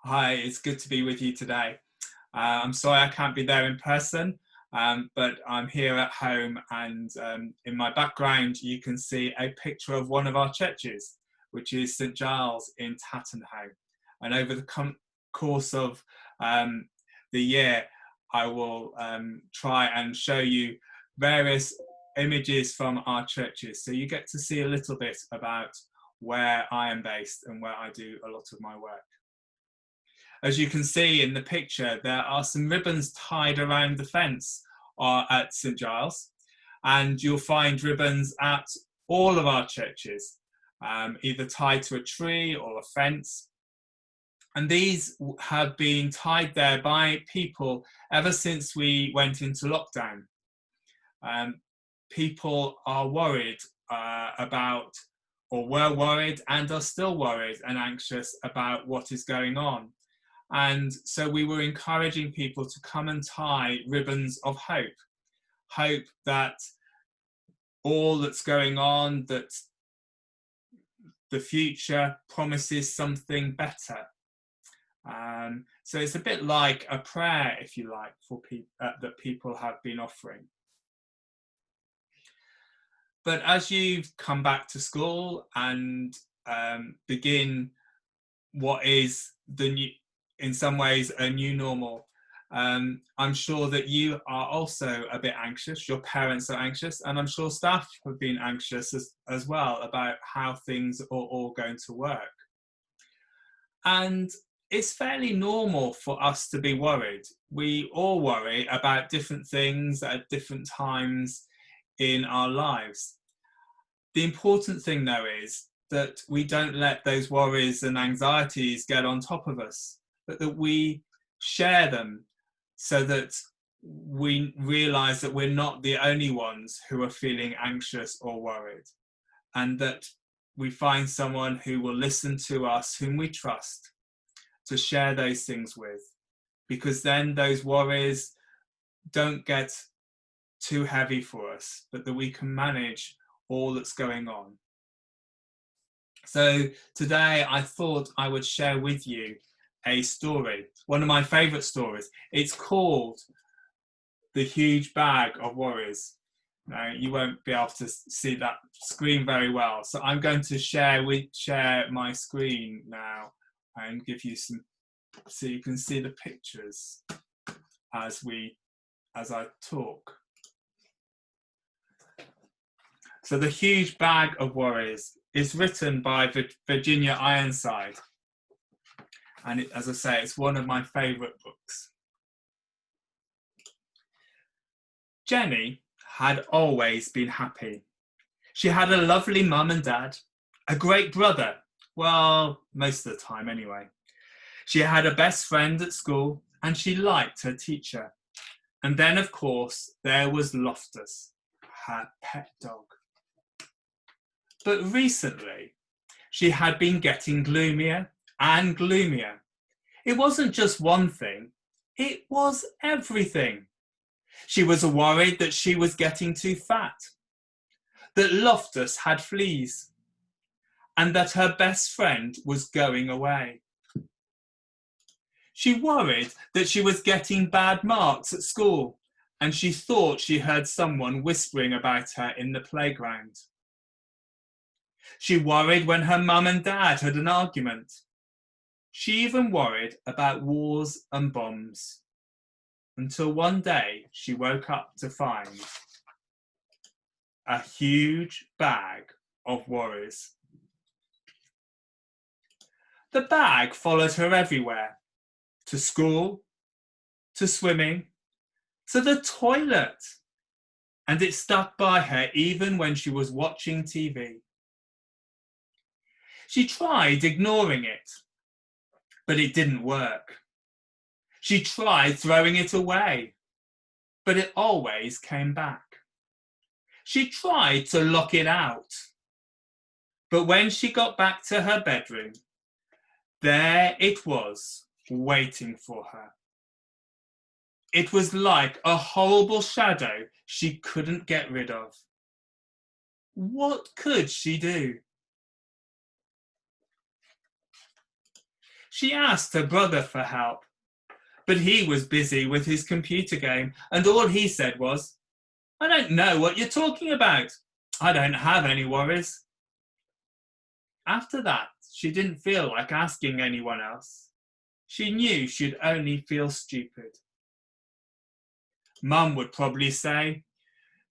Hi, it's good to be with you today. I'm sorry I can't be there in person, but I'm here at home, and in my background you can see a picture of one of our churches, which is St Giles in Tattenham. And over the course of um, the year, I will try and show you various images from our churches, so you get to see a little bit about where I am based and where I do a lot of my work. As you can see in the picture, there are some ribbons tied around the fence at St Giles, and you'll find ribbons at all of our churches, either tied to a tree or a fence. And these have been tied there by people ever since we went into lockdown. People are worried about, or were worried and are still worried and anxious about what is going on. And so we were encouraging people to come and tie ribbons of hope. Hope that all that's going on, that the future promises something better. So it's a bit like a prayer, if you like, for that people have been offering. But as you come back to school and begin what is the new, in some ways, a new normal, I'm sure that you are also a bit anxious. Your parents are anxious, and I'm sure staff have been anxious as well about how things are all going to work. And it's fairly normal for us to be worried. We all worry about different things at different times in our lives. The important thing, though, is that we don't let those worries and anxieties get on top of us, but that we share them so that we realize that we're not the only ones who are feeling anxious or worried, and that we find someone who will listen to us, whom we trust, to share those things with, because then those worries don't get too heavy for us, but that we can manage all that's going on. So today I thought I would share with you a story, one of my favourite stories. It's called The Huge Bag of Worries. Now, you won't be able to see that screen very well, so I'm going to share my screen now and give you some, so you can see the pictures as I talk. So The Huge Bag of Worries is written by Virginia Ironside. And as I say, it's one of my favourite books. Jenny had always been happy. She had a lovely mum and dad, a great brother, well, most of the time anyway. She had a best friend at school, and she liked her teacher. And then, of course, there was Loftus, her pet dog. But recently, she had been getting gloomier and gloomier. It wasn't just one thing, it was everything. She was worried that she was getting too fat, that Loftus had fleas, and that her best friend was going away. She worried that she was getting bad marks at school, and she thought she heard someone whispering about her in the playground. She worried when her mum and dad had an argument. She even worried about wars and bombs, until one day she woke up to find a huge bag of worries. The bag followed her everywhere, to school, to swimming, to the toilet, and it stuck by her even when she was watching TV. She tried ignoring it, but it didn't work. She tried throwing it away, but it always came back. She tried to lock it out, but when she got back to her bedroom, there it was, waiting for her. It was like a horrible shadow she couldn't get rid of. What could she do? She asked her brother for help, but he was busy with his computer game, and all he said was, "I don't know what you're talking about. I don't have any worries." After that, she didn't feel like asking anyone else. She knew she'd only feel stupid. Mum would probably say,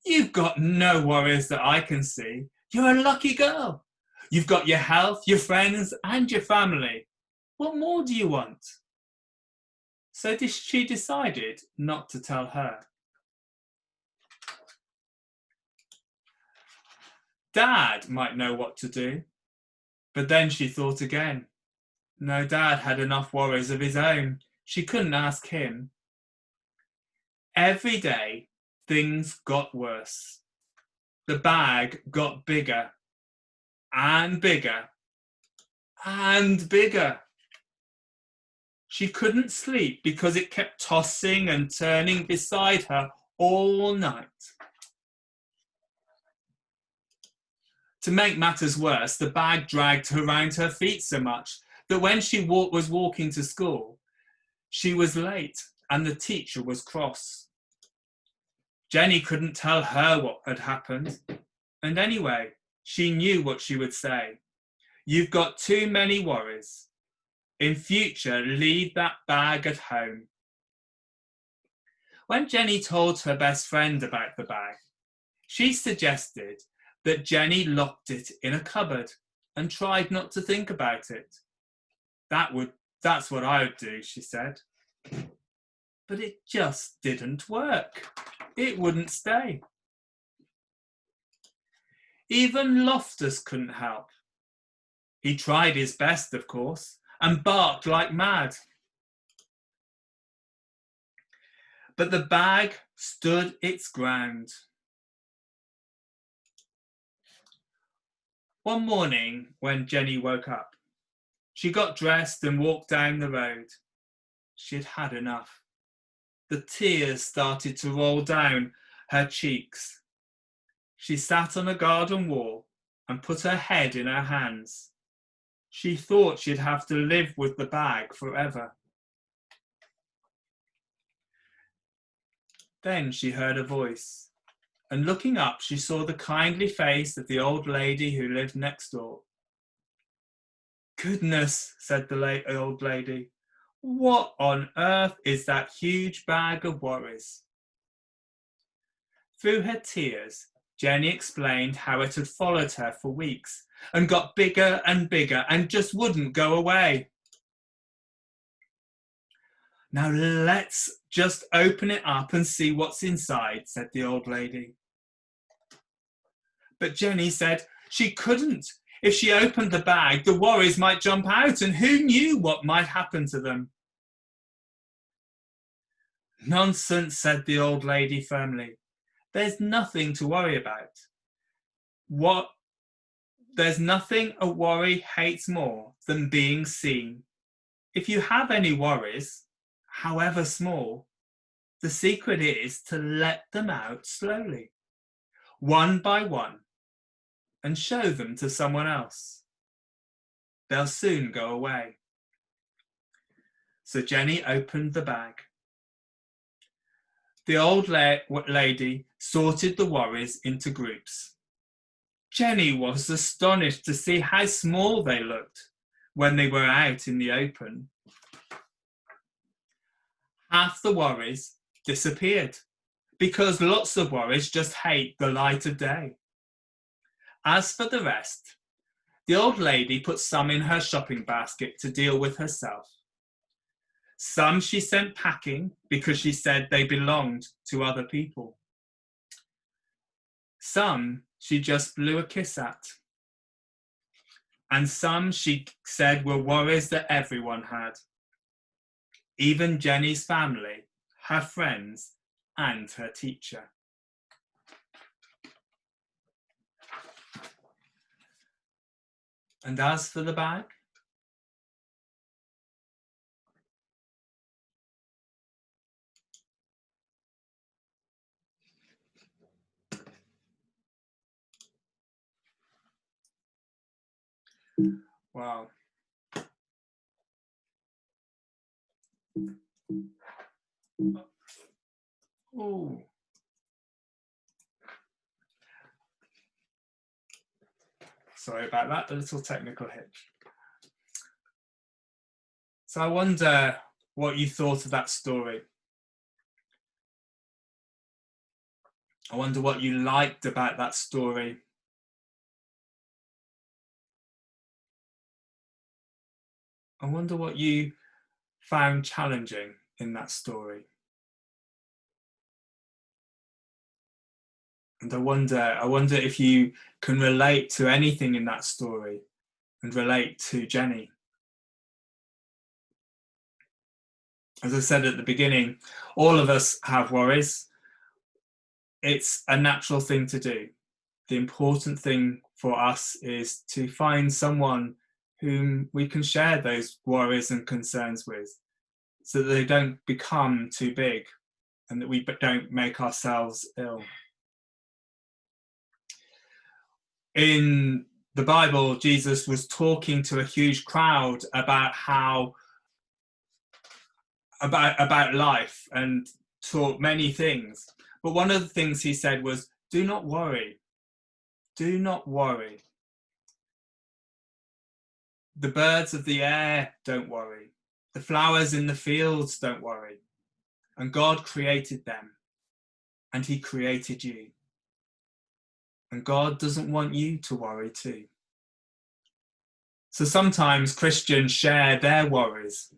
"You've got no worries that I can see. You're a lucky girl. You've got your health, your friends, and your family. What more do you want?" So she decided not to tell her. Dad might know what to do, but then she thought again. No, Dad had enough worries of his own. She couldn't ask him. Every day, things got worse. The bag got bigger and bigger and bigger. She couldn't sleep because it kept tossing and turning beside her all night. To make matters worse, the bag dragged around her feet so much that when she was walking to school, she was late and the teacher was cross. Jenny couldn't tell her what had happened, and anyway, she knew what she would say. "You've got too many worries. In future, leave that bag at home." When Jenny told her best friend about the bag, she suggested that Jenny locked it in a cupboard and tried not to think about it. That's what I would do, she said. But it just didn't work. It wouldn't stay. Even Loftus couldn't help. He tried his best, of course, and barked like mad. But the bag stood its ground. One morning, when Jenny woke up, she got dressed and walked down the road. She had had enough. The tears started to roll down her cheeks. She sat on a garden wall and put her head in her hands. She thought she'd have to live with the bag forever. Then she heard a voice, and looking up, she saw the kindly face of the old lady who lived next door. "Goodness," said the old lady, "what on earth is that huge bag of worries?" Through her tears, Jenny explained how it had followed her for weeks and got bigger and bigger and just wouldn't go away. "Now let's just open it up and see what's inside," said the old lady. But Jenny said she couldn't. If she opened the bag, the worries might jump out, and who knew what might happen to them. "Nonsense," said the old lady firmly. "There's nothing to worry about. There's nothing a worry hates more than being seen. If you have any worries, however small, the secret is to let them out slowly, one by one, and show them to someone else. They'll soon go away." So Jenny opened the bag. The old lady sorted the worries into groups. Jenny was astonished to see how small they looked when they were out in the open. Half the worries disappeared because lots of worries just hate the light of day. As for the rest, the old lady put some in her shopping basket to deal with herself. Some she sent packing because she said they belonged to other people. Some she just blew a kiss at. And some she said were worries that everyone had. Even Jenny's family, her friends, and her teacher. And as for the bag, wow. Oh. Sorry about that, a little technical hitch. So I wonder what you thought of that story. I wonder what you liked about that story. I wonder what you found challenging in that story. And I wonder if you can relate to anything in that story and relate to Jenny. As I said at the beginning, all of us have worries. It's a natural thing to do. The important thing for us is to find someone whom we can share those worries and concerns with, so that they don't become too big and that we don't make ourselves ill. In the Bible, Jesus was talking to a huge crowd about life and taught many things. But one of the things he said was, do not worry. Do not worry. The birds of the air don't worry. The flowers in the fields don't worry. And God created them. And he created you. And God doesn't want you to worry too. So sometimes Christians share their worries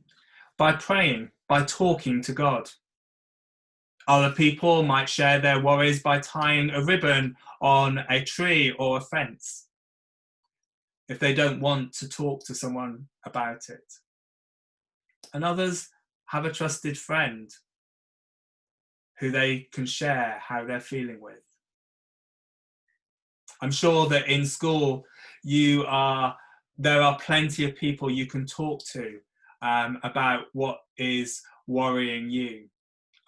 by praying, by talking to God. Other people might share their worries by tying a ribbon on a tree or a fence, if they don't want to talk to someone about it. And others have a trusted friend who they can share how they're feeling with. I'm sure that in school there are plenty of people you can talk to about what is worrying you,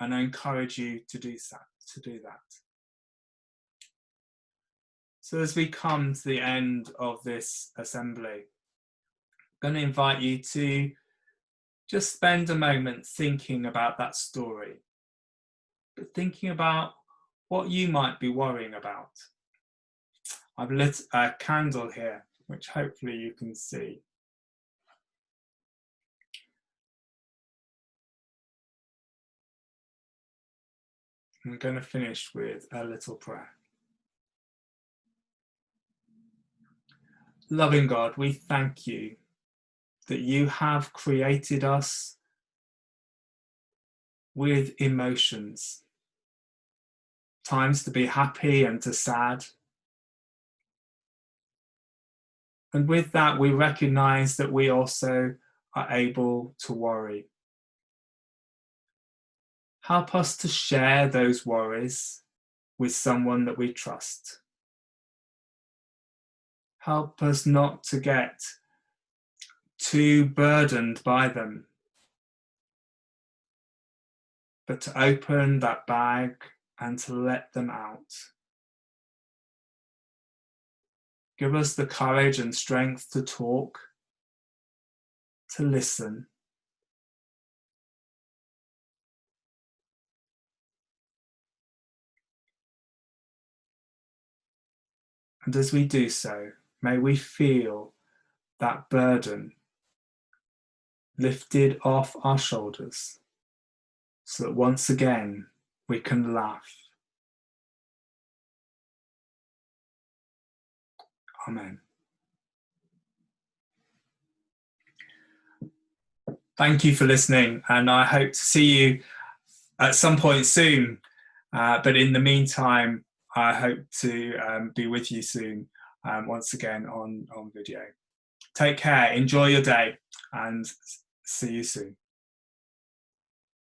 and I encourage you to do that. So as we come to the end of this assembly, I'm going to invite you to just spend a moment thinking about that story, but thinking about what you might be worrying about. I've lit a candle here, which hopefully you can see. I'm going to finish with a little prayer. Loving God, we thank you that you have created us with emotions, times to be happy and to sad. And with that, we recognize that we also are able to worry. Help us to share those worries with someone that we trust. Help us not to get too burdened by them, but to open that bag and to let them out. Give us the courage and strength to talk, to listen. And as we do so, may we feel that burden lifted off our shoulders, so that once again we can laugh. Amen. Thank you for listening, and I hope to see you at some point soon. But in the meantime, I hope to be with you soon, once again on video. Take care, enjoy your day, and see you soon.